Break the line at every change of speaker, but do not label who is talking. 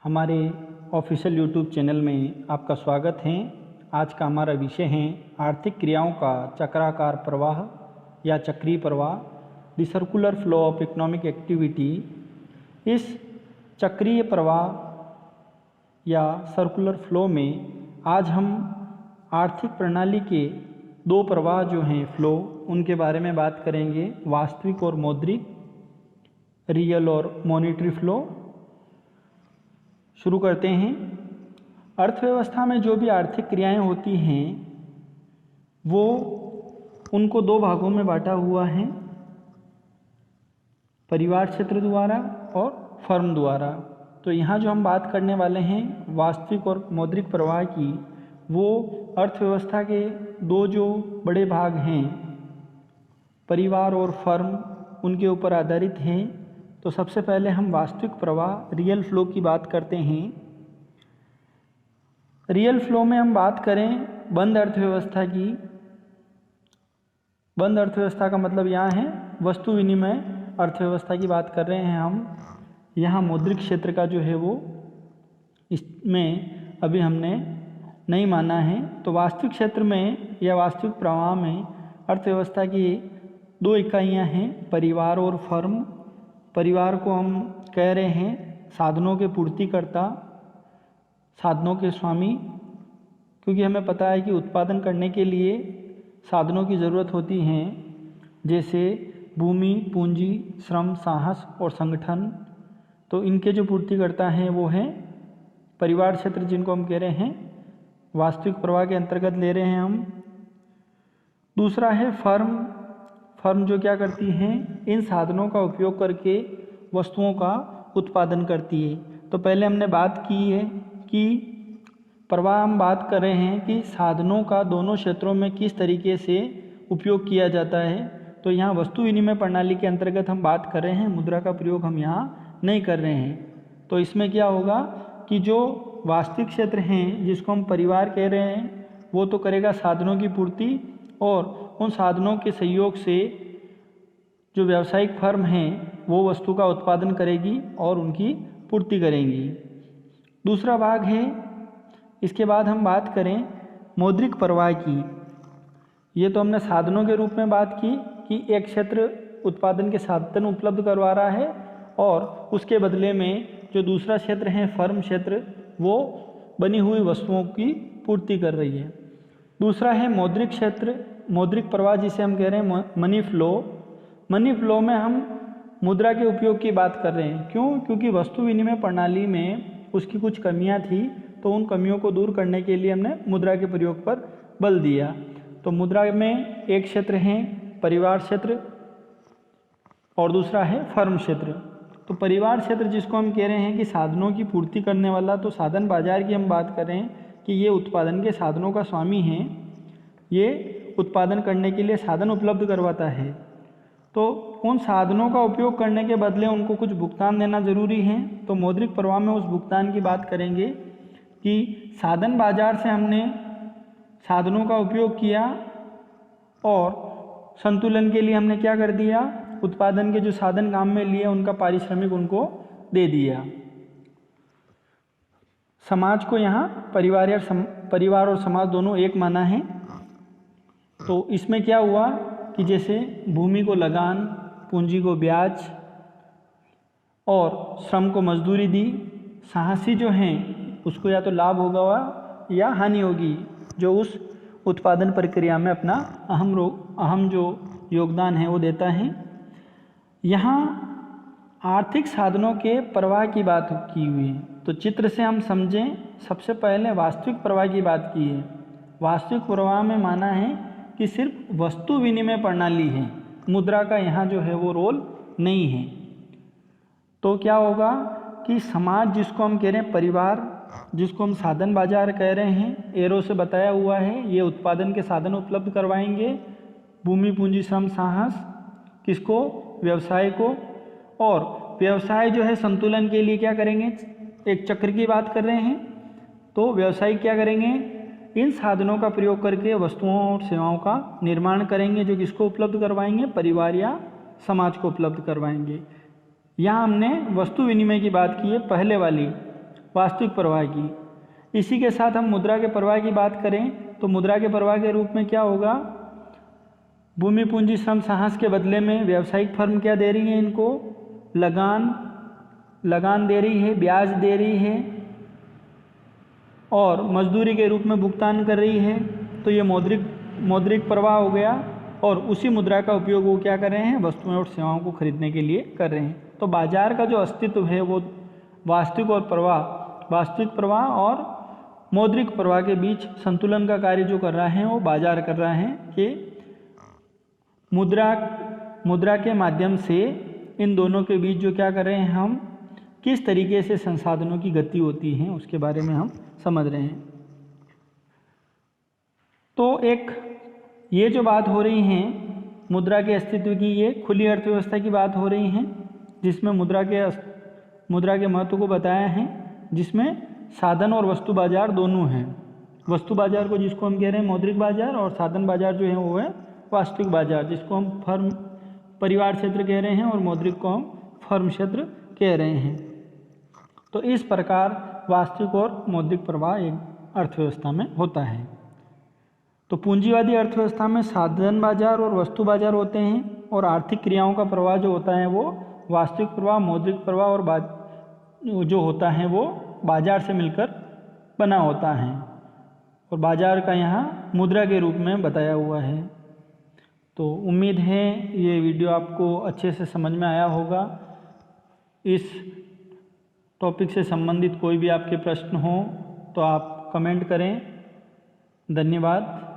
हमारे official YouTube channel में आपका स्वागत है। आज का हमारा विषय है आर्थिक क्रियाओं का चक्राकार प्रवाह या चक्रीय प्रवाह, the circular flow of economic activity. इस चक्रीय प्रवाह या सर्कुलर फ्लो में आज हम आर्थिक प्रणाली के दो प्रवाह जो हैं फ्लो, उनके बारे में बात करेंगे, वास्तविक और मौद्रिक, रियल और मॉनेटरी फ्लो। शुरू करते हैं। अर्थव्यवस्था में जो भी आर्थिक क्रियाएं होती हैं वो उनको दो भागों में बांटा हुआ है, परिवार क्षेत्र द्वारा और फर्म द्वारा। तो यहाँ जो हम बात करने वाले हैं वास्तविक और मौद्रिक प्रवाह की, वो अर्थव्यवस्था के दो जो बड़े भाग हैं, परिवार और फर्म, उनके ऊपर आधारित हैं। तो सबसे पहले हम वास्तविक प्रवाह रियल फ्लो की बात करते हैं। रियल फ्लो में हम बात करें बंद अर्थव्यवस्था की। बंद अर्थव्यवस्था का मतलब यहाँ है वस्तु विनिमय अर्थव्यवस्था की बात कर रहे हैं हम। यहाँ मौद्रिक क्षेत्र का जो है वो इसमें अभी हमने नहीं माना है। तो वास्तविक क्षेत्र में या वास्तविक प्रवाह में अर्थव्यवस्था की दो इकाइयाँ हैं, परिवार और फर्म। परिवार को हम कह रहे हैं साधनों के पूर्तिकर्ता, साधनों के स्वामी, क्योंकि हमें पता है कि उत्पादन करने के लिए साधनों की ज़रूरत होती हैं, जैसे भूमि, पूंजी, श्रम, साहस और संगठन। तो इनके जो पूर्तिकर्ता हैं वो हैं परिवार क्षेत्र, जिनको हम कह रहे हैं वास्तविक प्रवाह के अंतर्गत ले रहे हैं हम। दूसरा है फर्म। फर्म जो क्या करती हैं, इन साधनों का उपयोग करके वस्तुओं का उत्पादन करती है। तो पहले हमने बात की है कि प्रवाह हम बात कर रहे हैं कि साधनों का दोनों क्षेत्रों में किस तरीके से उपयोग किया जाता है। तो यहाँ वस्तु विनिमय प्रणाली के अंतर्गत हम बात कर रहे हैं, मुद्रा का प्रयोग हम यहाँ नहीं कर रहे हैं। तो इसमें क्या होगा कि जो वास्तविक क्षेत्र हैं जिसको हम परिवार कह रहे हैं, वो तो करेगा साधनों की पूर्ति, और उन साधनों के सहयोग से जो व्यावसायिक फर्म हैं वो वस्तु का उत्पादन करेगी और उनकी पूर्ति करेंगी। दूसरा भाग है, इसके बाद हम बात करें मौद्रिक प्रवाह की। ये तो हमने साधनों के रूप में बात की कि एक क्षेत्र उत्पादन के साधन उपलब्ध करवा रहा है और उसके बदले में जो दूसरा क्षेत्र है फर्म क्षेत्र, वो बनी हुई वस्तुओं की पूर्ति कर रही है। दूसरा है मौद्रिक क्षेत्र, मौद्रिक प्रवाह जिसे हम कह रहे हैं मनी फ्लो। मनी फ्लो में हम मुद्रा के उपयोग की बात कर रहे हैं। क्यों? क्योंकि वस्तु विनिमय प्रणाली में उसकी कुछ कमियां थी, तो उन कमियों को दूर करने के लिए हमने मुद्रा के प्रयोग पर बल दिया। तो मुद्रा में एक क्षेत्र है परिवार क्षेत्र और दूसरा है फर्म क्षेत्र। तो परिवार क्षेत्र जिसको हम कह रहे हैं कि साधनों की पूर्ति करने वाला, तो साधन बाजार की हम बात कर रहे हैं कि ये उत्पादन के साधनों का स्वामी है, ये उत्पादन करने के लिए साधन उपलब्ध करवाता है। तो उन साधनों का उपयोग करने के बदले उनको कुछ भुगतान देना जरूरी है। तो मौद्रिक प्रवाह में उस भुगतान की बात करेंगे कि साधन बाजार से हमने साधनों का उपयोग किया और संतुलन के लिए हमने क्या कर दिया, उत्पादन के जो साधन काम में लिए उनका पारिश्रमिक उनको दे दिया। समाज को यहाँ परिवार और समाज दोनों एक माना है। तो इसमें क्या हुआ कि जैसे भूमि को लगान, पूंजी को ब्याज और श्रम को मजदूरी दी। साहसी जो हैं उसको या तो लाभ होगा या हानि होगी, जो उस उत्पादन प्रक्रिया में अपना अहम जो योगदान है वो देता है। यहाँ आर्थिक साधनों के प्रवाह की बात की हुई है। तो चित्र से हम समझें, सबसे पहले वास्तविक प्रवाह की बात की है। वास्तविक प्रवाह में माना है कि सिर्फ वस्तु विनिमय प्रणाली है, मुद्रा का यहाँ जो है वो रोल नहीं है। तो क्या होगा कि समाज जिसको हम कह रहे हैं परिवार, जिसको हम साधन बाजार कह रहे हैं, एरो से बताया हुआ है, ये उत्पादन के साधन उपलब्ध करवाएंगे। भूमि, पूंजी, श्रम, साहस किसको? व्यवसाय को। और व्यवसाय जो है संतुलन के लिए क्या करेंगे, एक चक्र की बात कर रहे हैं। तो व्यवसायी क्या करेंगे, इन साधनों का प्रयोग करके वस्तुओं और सेवाओं का निर्माण करेंगे, जो किसको उपलब्ध करवाएंगे, परिवार या समाज को उपलब्ध करवाएंगे। यहाँ हमने वस्तु विनिमय की बात की है, पहले वाली। वास्तविक प्रवाह की। इसी के साथ हम मुद्रा के प्रवाह की बात करें तो मुद्रा के प्रवाह के रूप में क्या होगा, भूमि पूंजी श्रम साहस के बदले में व्यावसायिक फर्म क्या दे रही है, इनको लगान दे रही है, ब्याज दे रही है और मजदूरी के रूप में भुगतान कर रही है। तो ये मौद्रिक प्रवाह हो गया और उसी मुद्रा का उपयोग वो क्या कर रहे हैं, वस्तुएं और सेवाओं को खरीदने के लिए कर रहे हैं। तो बाजार का जो अस्तित्व है वो वास्तविक प्रवाह और मौद्रिक प्रवाह के बीच संतुलन का कार्य जो कर रहा है वो बाजार कर रहा है कि मुद्रा के माध्यम से इन दोनों के बीच जो क्या कर रहे हैं, हम किस तरीके से संसाधनों की गति होती है उसके बारे में हम समझ रहे हैं। तो एक ये जो बात हो रही है मुद्रा के अस्तित्व की, ये खुली अर्थव्यवस्था की बात हो रही है जिसमें मुद्रा के महत्व को बताया है, जिसमें साधन और वस्तु बाजार दोनों हैं। वस्तु बाजार को जिसको हम कह रहे हैं मौद्रिक बाजार और साधन बाजार जो है वो है वास्तविक बाजार, जिसको हम परिवार क्षेत्र कह रहे हैं और मौद्रिक को हम फर्म क्षेत्र कह रहे हैं। तो इस प्रकार वास्तविक और मौद्रिक प्रवाह एक अर्थव्यवस्था में होता है। तो पूंजीवादी अर्थव्यवस्था में साधन बाजार और वस्तु बाजार होते हैं और आर्थिक क्रियाओं का प्रवाह जो होता है वो वास्तविक प्रवाह, मौद्रिक प्रवाह और जो होता है वो बाजार से मिलकर बना होता है और बाजार का यहाँ मुद्रा के रूप में बताया हुआ है। तो उम्मीद है ये वीडियो आपको अच्छे से समझ में आया होगा। इस टॉपिक से संबंधित कोई भी आपके प्रश्न हो तो आप कमेंट करें। धन्यवाद।